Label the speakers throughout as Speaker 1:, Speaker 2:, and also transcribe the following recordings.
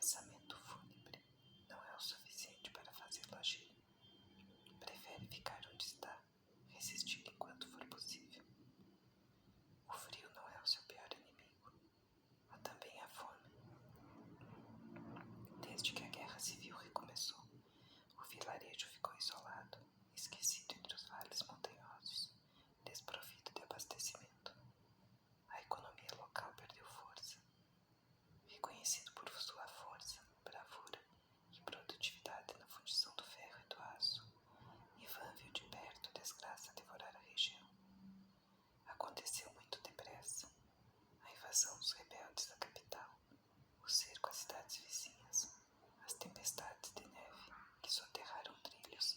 Speaker 1: pensamento fúnebre não é o suficiente para fazê-lo agir. Prefere ficar onde está, resistir enquanto for possível. O frio não é o seu pior inimigo, mas também a fome. Desde que a guerra civil recomeçou, o vilarejo ficou isolado, esquecido entre os vales montanhosos, desprovido de abastecimento. A economia local perdeu força. Reconhecido por sua força, bravura e produtividade na fundição do ferro e do aço, Ivan viu de perto a desgraça devorar a região. Aconteceu muito depressa. A invasão dos rebeldes da capital, o cerco às cidades vizinhas, as tempestades de neve que soterraram trilhos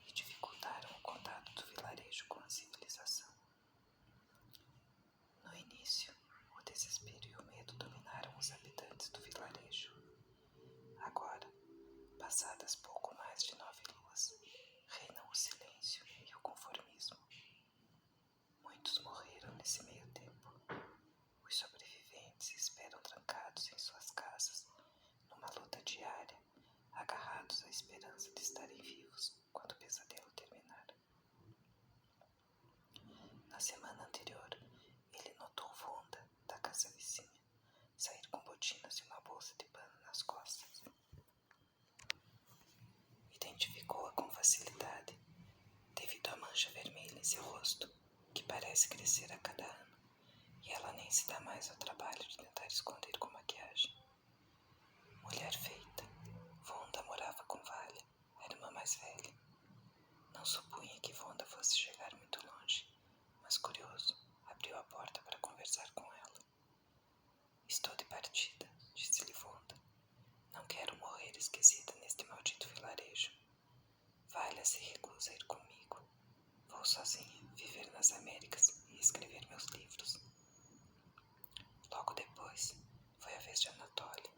Speaker 1: e dificultaram o contato do vilarejo com a civilização. No início, o desespero e o medo dominaram os habitantes do vilarejo. Agora, passadas pouco mais de 9 luas, reinam o silêncio e o conformismo. Muitos morreram nesse meio tempo. Os sobreviventes esperam trancados em suas casas, numa luta diária, agarrados à esperança de estarem vivos quando o pesadelo terminar. Na semana anterior, ele notou Vonda, da casa vizinha, sair com botinas e uma bolsa de pano nas costas. Identificou-a com facilidade, devido à mancha vermelha em seu rosto, que parece crescer a cada ano, e ela nem se dá mais ao trabalho de tentar esconder com maquiagem. Mulher feita, Vonda morava com Valha, a irmã mais velha. Não supunha que Vonda fosse chegar muito longe, mas curioso, abriu a porta para conversar com ela. Estou de partida, disse-lhe Vonda. Não quero morrer esquecida neste maldito vilarejo. Valha se recusa a ir comigo. Vou sozinha viver nas Américas e escrever meus livros. Logo depois, foi a vez de Anatoly.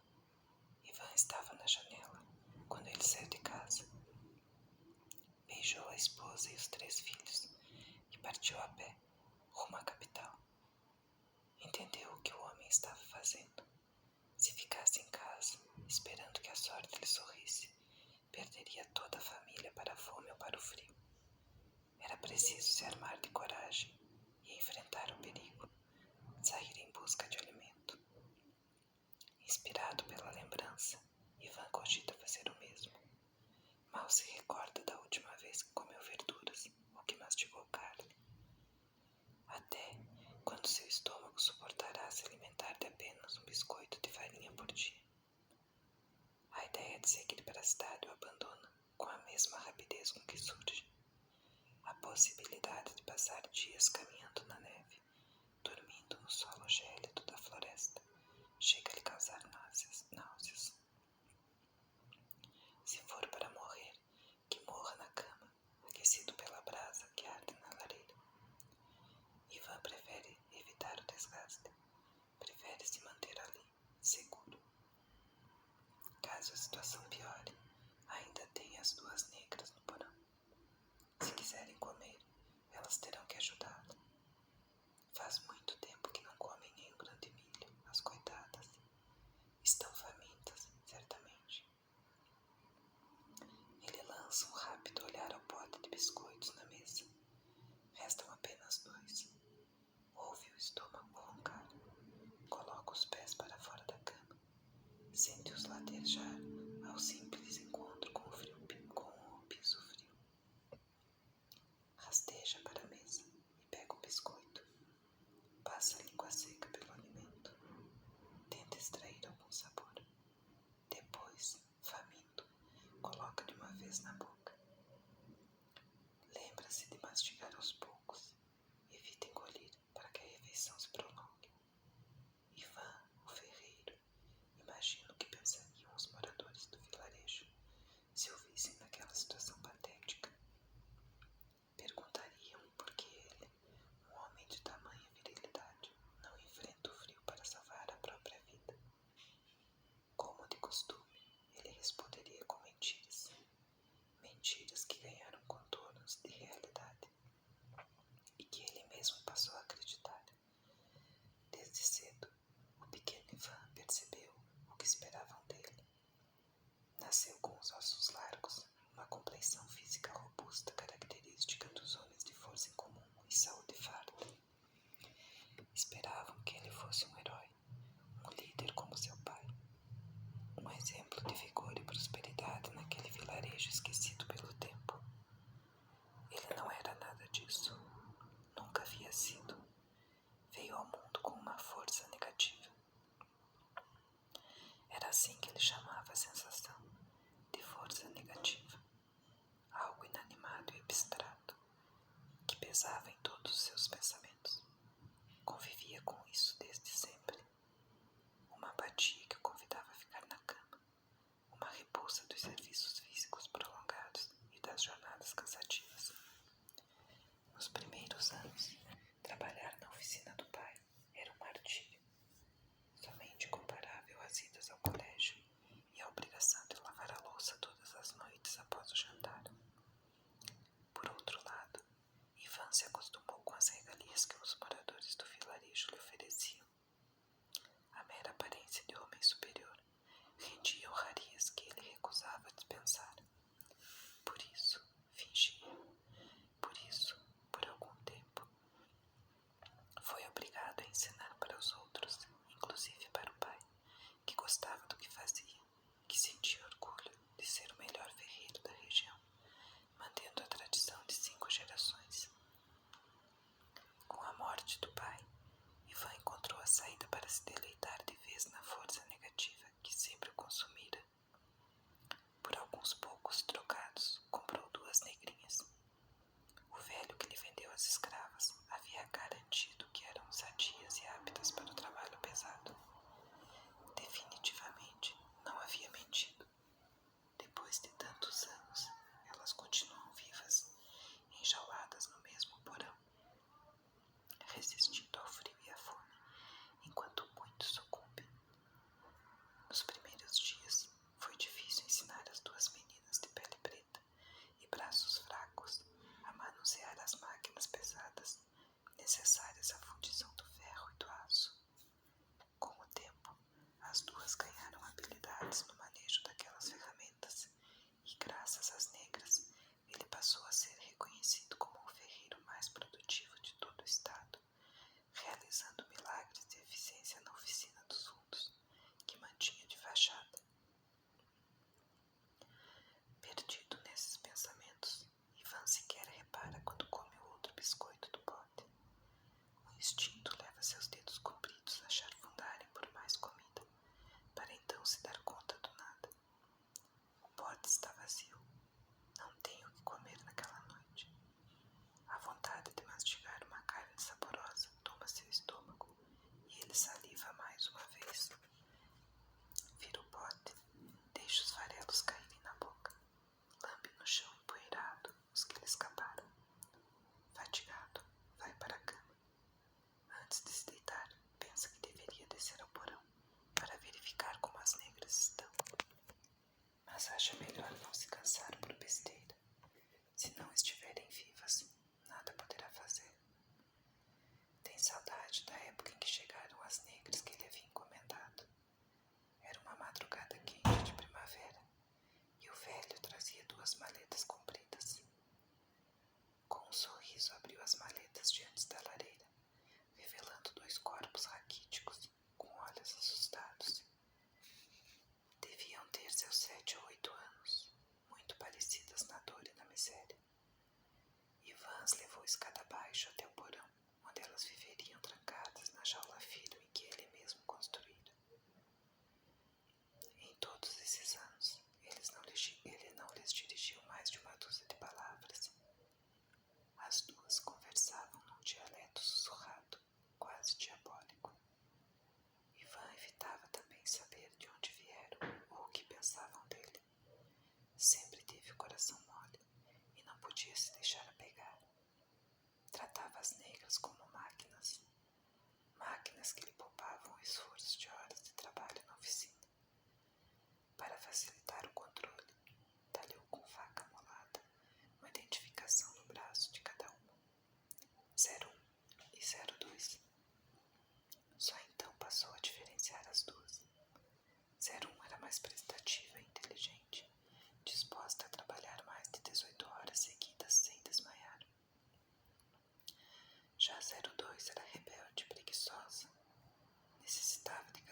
Speaker 1: Ivan estava na janela, quando ele saiu de casa. Beijou a esposa e os 3 filhos e partiu a pé, rumo à capital. Entendeu o que o homem estava fazendo. Se ficasse em casa, esperando que a sorte lhe sorrisse, perderia toda a família para a fome ou para o frio. Era preciso se armar de coragem e enfrentar o perigo, sair em busca de alimento. Inspirado pela lembrança, Ivan cogita fazer o mesmo. Mal se recorda da última vez que comeu verduras ou que mastigou carne. Até quando seu estômago suportará se alimentar de apenas um biscoito de farinha por dia. A ideia de seguir para a cidade o abandona com a mesma rapidez com que surge. A possibilidade de passar dias caminhando na neve, dormindo no solo gélido da floresta, chega a lhe causar náuseas. Se for para morrer, que morra na cama, aquecido pela brasa que arde na lareira. Ivan prefere evitar o desgaste, prefere se manter ali, seguro. Caso a situação piore, ainda tem as 2 negras no porão. Se quiserem comer, elas terão que ajudá-lo. Faz muito tempo que não comem em um condição física robusta característica dos homens de força em comum e saúde farta. Esperavam que ele fosse um herói, um líder como seu pai, um exemplo de vigor e prosperidade naquele vilarejo esquecido pelo tempo. Ele não era nada disso. Nunca havia sido. Veio ao mundo com uma força negativa. Era assim que ele chamava a sensação de força negativa, algo inanimado e abstrato, que pesava em todos os seus pensamentos. Convivia com isso desde sempre. Uma apatia que o convidava a ficar na cama, uma repulsa dos serviços físicos prolongados e das jornadas cansativas. Nos primeiros anos, trabalhar na oficina do pai era um martírio, somente comparável às idas ao colégio e à obrigação de lavar a louça todas as noites após o jantar. Por outro lado, Ivan se acostumou com as regalias que os moradores do vilarejo lhe ofereciam. A mera aparência de homem superior rendia honrarias que ele recusava dispensar. Por isso, fingia. Por isso, por algum tempo, foi obrigado a ensinar para os outros, inclusive para o pai, que gostava do que fazia, que sentia orgulho de ser o melhor ferreiro da região, mantendo a tradição de 5 gerações. Com a morte do pai, Ivan encontrou a saída para se deleitar de vez na força negativa que sempre o consumira. Por alguns poucos trocados, comprou 2 negrinhas. O velho que lhe vendeu as escravas havia garantido que eram sadias e aptas para o trabalho pesado. Definitivamente não havia mentido. Depois de tantos anos, elas continuam vivas, enjauladas no mesmo porão, resistindo ao frio e à fome, enquanto muitos sucumbem. Nos primeiros dias, foi difícil ensinar as 2 meninas de pele preta e braços fracos a manusear as máquinas pesadas necessárias à fundição do ferro e do aço. Com o tempo, as 2 ganharam habilidades no manejo daquelas ferramentas e, graças às negras, ele passou a ser reconhecido como o ferreiro mais produtivo de todo o estado, realizando milagres de eficiência na oficina dos fundos, que mantinha de fachada. Perdido nesses pensamentos, Ivan sequer repara quando come o outro biscoito do pote. O instinto leva seus dedos compridos a charfundarem por mais comida, para então se dar conta do nada. O pote está vazio. Não tenho o que comer naquela noite. A vontade de mastigar uma carne saborosa toma seu estômago e ele saliva mais uma vez. Vira o pote, deixa os farelos caírem na boca, lambe no chão empoeirado os que lhe escaparam. Fatigado, vai para a cama. Antes de se deitar, pensa que deveria descer ao porão para verificar como as negras estão. Mas acha melhor não se cansar por besteira. Se não estiverem vivas, nada poderá fazer. Tem saudade da época em que chegaram as negras que ele havia encomendado. Era uma madrugada quente de primavera e o velho trazia 2 maletas compridas. Com um sorriso abriu as maletas diante da lareira, revelando 2 corpos raquíticos com olhos assustados. Deviam ter seus 7 ou 8 anos, muito parecidas na dor e na miséria. Ivan as levou escada abaixo até o porão, onde elas viveriam trancadas na jaula firme que ele mesmo construíra. Em todos esses anos, ele não lhes dirigiu mais de 1 dúzia de palavras. As 2 conversavam num dialeto sussurrado, quase diabólico. Ivan evitava também saber de onde vieram ou o que pensavam dele. Sempre teve o coração mole e não podia se deixar apegar. Tratava as negras como máquinas que lhe poupavam o esforço de horas de trabalho na oficina. Para facilitar o controle, talhou com faca molada uma identificação no braço de cada uma. 01 e 02. Só então passou a diferenciar as 2. 01 era mais prestativa e inteligente, disposta a trabalhar mais de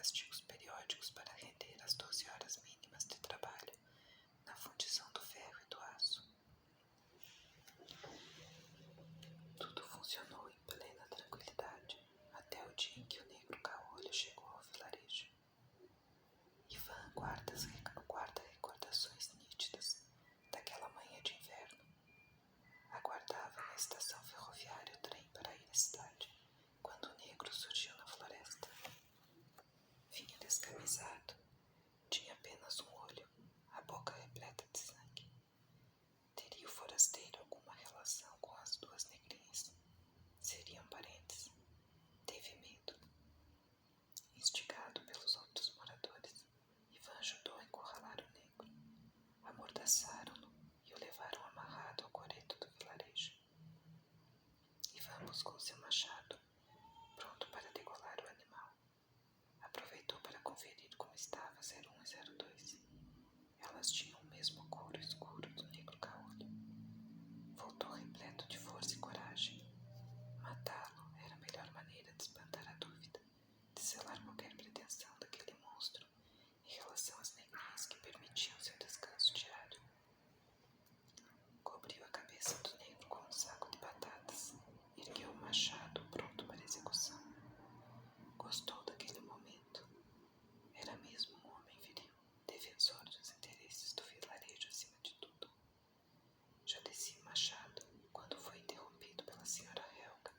Speaker 1: castigos periódicos para render as 12 horas mínimas de trabalho na fundição do ferro e do aço. Tudo funcionou em plena tranquilidade até o dia em que o negro caolho chegou ao vilarejo. Ivan guarda recordações nítidas daquela manhã de inverno. Aguardava na estação ferroviária o trem para ir à cidade, quando o negro surgiu na floresta. Vinha descamisado, tinha apenas um olho, a boca repleta de sangue. Teria o forasteiro alguma relação com as duas negrinhas? Seriam parentes? Teve medo. Instigado pelos outros moradores, Ivan ajudou a encurralar o negro. Amordaçaram-no e o levaram amarrado ao coreto do vilarejo. Ivan buscou seu machado, pronto para degolar o animal. Aproveitou para conferir como estava 01 e 02. Elas tinham o mesmo couro escuro do negro caolho. Voltou repleto de força e coragem. Matá-lo era a melhor maneira de espantar a dúvida, de selar qualquer pretensão daquele monstro em relação às negrinhas que permitiam seu descanso diário. Cobriu a cabeça do negro com um saco de batatas, ergueu o machado pronto para execução. Gostou daquele momento. Era mesmo um homem viril, defensor dos interesses do vilarejo acima de tudo. Já descia o machado quando foi interrompido pela senhora Helga,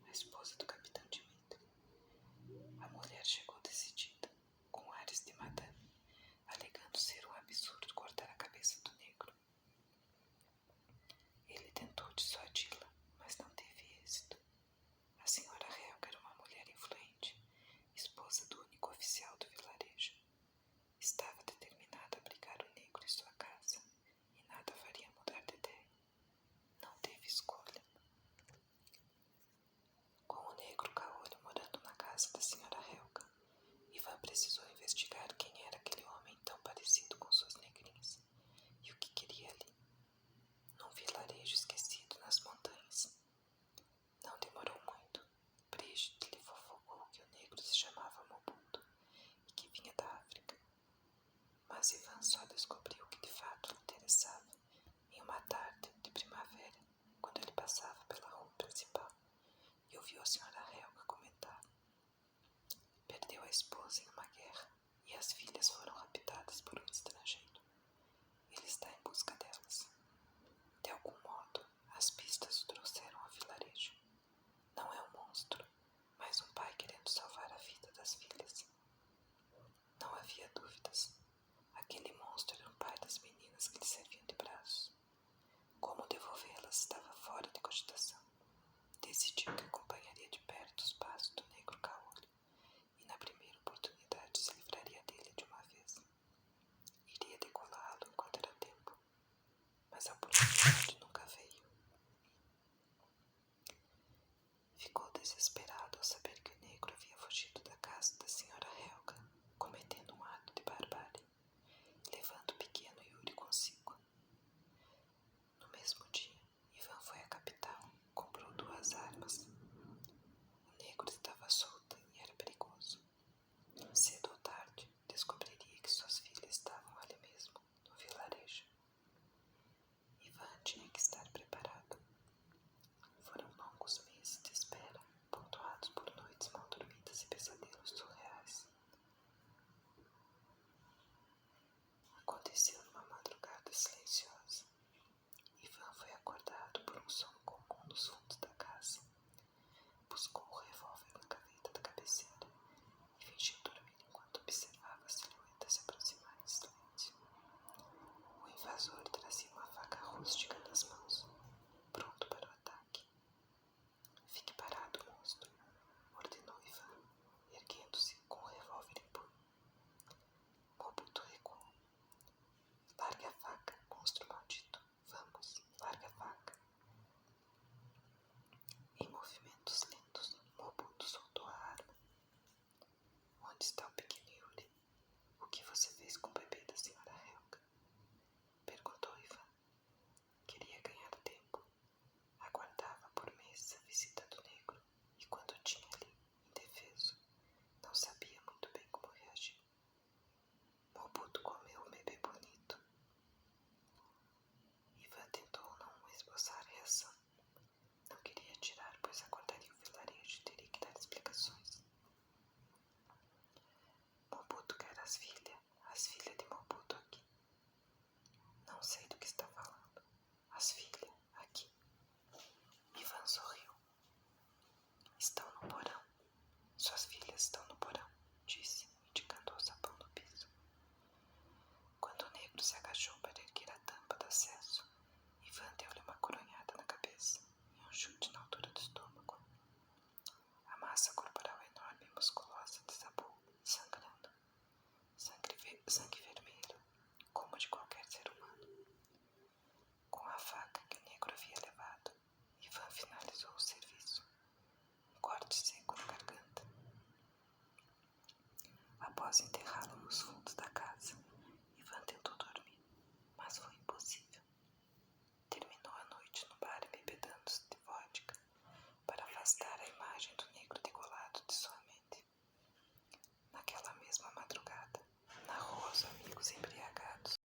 Speaker 1: a esposa do capitão Dmitri. A mulher chegou decidida, com ares de madame, alegando ser um absurdo cortar a cabeça do negro. Ele tentou dissuadi-la, mas não teve êxito. A senhora Helga era uma mulher influente, esposa do único oficial do vilarejo. Estava determinada a abrigar o negro em sua casa, e nada faria mudar de ideia. Não teve escolha. Com o negro caolho morando na casa da senhora Helga, Ivan precisou investigar quem era aquele homem tão parecido com suas negrinhas e o que queria ali, num vilarejo esquecido nas montanhas. Não demorou muito. Brigitte lhe fofocou que o negro se chamava Mobuto e que vinha da África. Mas Ivan só descobriu o que de fato lhe interessava em uma tarde de primavera, quando ele passava pela rua principal e ouviu a senhora Helga comentar. Perdeu a esposa em uma guerra e as filhas foram raptadas por um estrangeiro. Ele está em busca delas. De algum modo, as pistas o trouxeram ao vilarejo. Não é um monstro, mas um pai querendo salvar a vida das filhas. Não havia dúvidas. Aquele monstro era o pai das meninas que lhe serviam de braços. Como devolvê-las estava fora de cogitação. Decidiu que acompanharia de perto os passos do negro caolho e na primeira oportunidade se livraria dele de uma vez. Iria degolá-lo enquanto era tempo, mas a oportunidade nunca veio. Ficou desesperado ao saber que o negro havia fugido da casa da senhora Helga, cometendo um ato de barbárie, levando o pequeno Yuri consigo. No mesmo dia, Ivan foi à capital, comprou 2 armas. O negro estava solto e era perigoso. Cedo ou tarde, descobriria que suas filhas estavam ali mesmo, no vilarejo. Ivan tinha que estar preparado. Foram longos meses de espera, pontuados por noites mal dormidas e pesadelos surreais. Aconteceu numa madrugada silenciosa. Ivan foi acordado por um sono comum nos fundos da casa. Buscou o revólver na gaveta da cabeceira e fingiu dormir enquanto observava a silhueta se aproximar em silêncio. O invasor trazia uma faca rústica nas mãos, pronto para o ataque. Fique parado, monstro, ordenou Ivan, erguendo-se com o revólver em punho. Mobuto recuou. Largue a faca, monstro maldito. Vamos, larga a faca. Em movimentos lentos, Mobuto soltou a arma. Onde está o pequeno Yuri? O que você fez com o bebê da senhora Helga? Perguntou Ivan. Queria ganhar tempo. Aguardava por meses a visita do negro e quando o tinha ali, indefeso, não sabia muito bem como Após enterrá-lo nos fundos da casa, Ivan tentou dormir, mas foi impossível. Terminou a noite no bar embebedando-se de vodka para afastar a imagem do negro degolado de sua mente. Naquela mesma madrugada, narrou aos amigos embriagados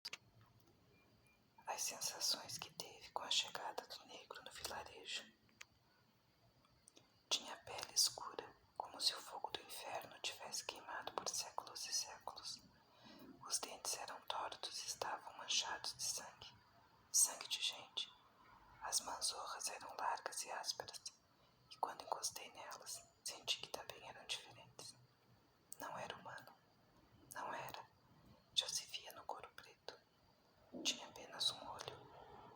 Speaker 1: as sensações que teve com a chegada do negro no vilarejo. Tinha a pele escura, como se o fogo do inferno tivesse queimado por séculos e séculos. Os dentes eram tortos e estavam manchados de sangue, sangue de gente. As manzorras eram largas e ásperas, e quando encostei nelas, senti que também eram diferentes. Não era humano. Não era. Já se via no couro preto. Tinha apenas um olho.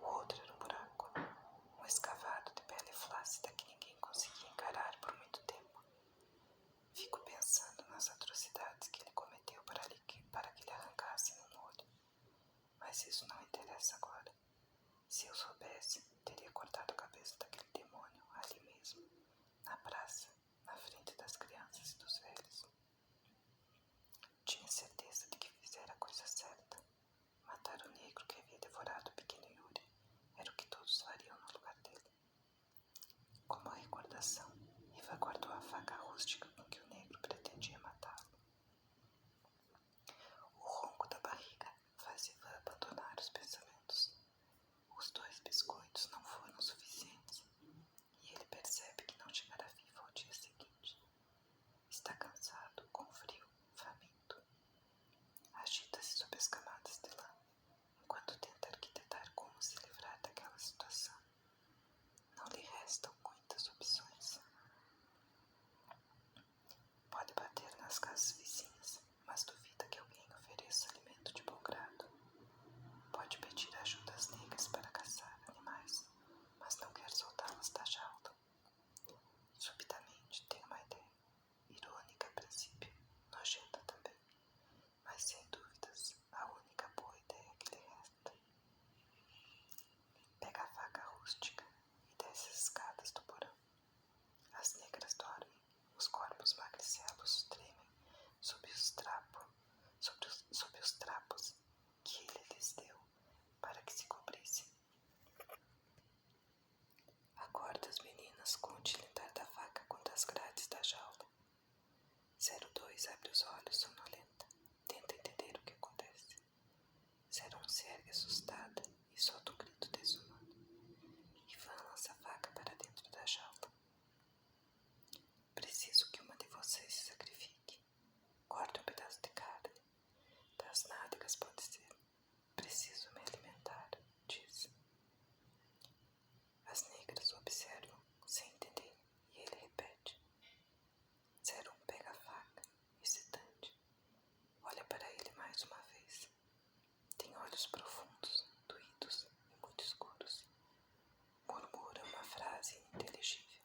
Speaker 1: O outro era um buraco. Um escavado de pele flácida que ninguém conseguia encarar por muito tempo. Fico pensando nas atrocidades que ele cometeu para que lhe arrancassem um olho. Mas isso não interessa agora. Se eu soubesse, teria cortado a cabeça daquele demônio ali mesmo, na praça, na frente das crianças e dos velhos. Tinha certeza de que fizera a coisa certa. Matar o negro que havia devorado o pequeno Yuri era o que todos fariam no lugar dele. Como recordação, Ivan guardou a faca rústica com que o negro pretendia matá-lo. O ronco da barriga faz Ivan abandonar os pensamentos. Os 2 biscoitos não foram suficientes e ele percebe que não chegará vivo ao dia seguinte. Está cansado, com frio, faminto. Agita-se sob as camadas de lã, enquanto tenta arquitetar como se livrar daquela situação. Não lhe restam muitas opções. Pode bater nas casas vizinhas, mas duvida que alguém ofereça alimento de bom grado. Pode pedir ajuda às negras para caçar animais, mas não quer soltá-las da jaula. Subitamente tem uma ideia, irônica a princípio, nojenta também, mas sem dúvidas a única boa ideia que lhe resta. Pega a faca rústica e desce as escadas do porão. As negras dormem, os corpos magricelos tremem sob os trapos que ele lhes deu para que se cobrissem. Acorda as meninas com o tilintar da faca contra as grades da jaula. 02 abre os olhos sonolenta, tenta entender o que acontece. 01 se ergue assustada e solta um grito desumano. Ivan lança a faca para dentro da jaula. Preciso que uma de vocês se sacrifique. Corta um pedaço de carne. Das nádegas pode ser. Preciso me alimentar, diz. As negras o observam, sem entender, e ele repete. 01 pega a faca, hesitante. Olha para ele mais uma vez. Tem olhos profundos, doídos e muito escuros. Murmura uma frase ininteligível,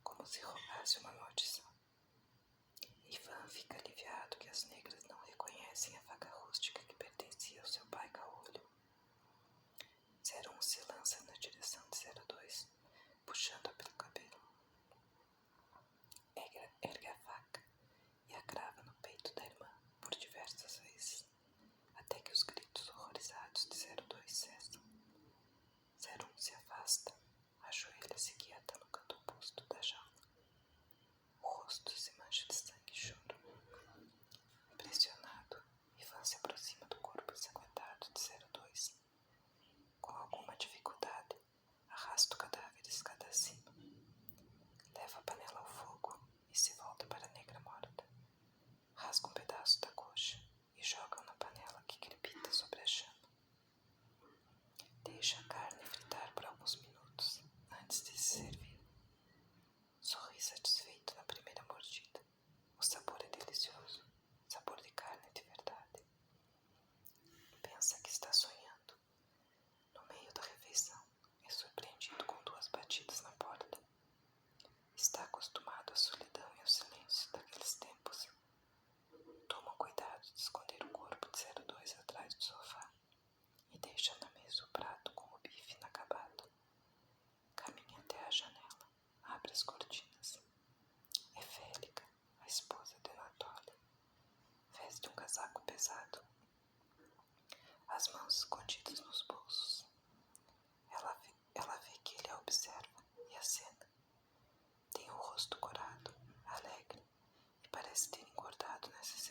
Speaker 1: como se rogasse uma maldição. Ivan fica aliviado que as negras não reconhecem a faca rústica que pertencia ao seu pai caolho. 01 se lança na direção de 02, puxando-a pelo cabelo. Ergue a faca e a crava no peito da irmã por diversas vezes, até que os gritos horrorizados de 02 cessam. 01 se afasta, ajoelha-se quieta no canto oposto da jaula. O rosto se mancha de sangue e choro. Impressionado, Ivan se aproxima do corpo ensanguentado de 02. Com alguma dificuldade, arrasta casaco pesado, as mãos escondidas nos bolsos. Ela vê que ele a observa e acena. Tem o rosto corado, alegre, e parece ter engordado nessas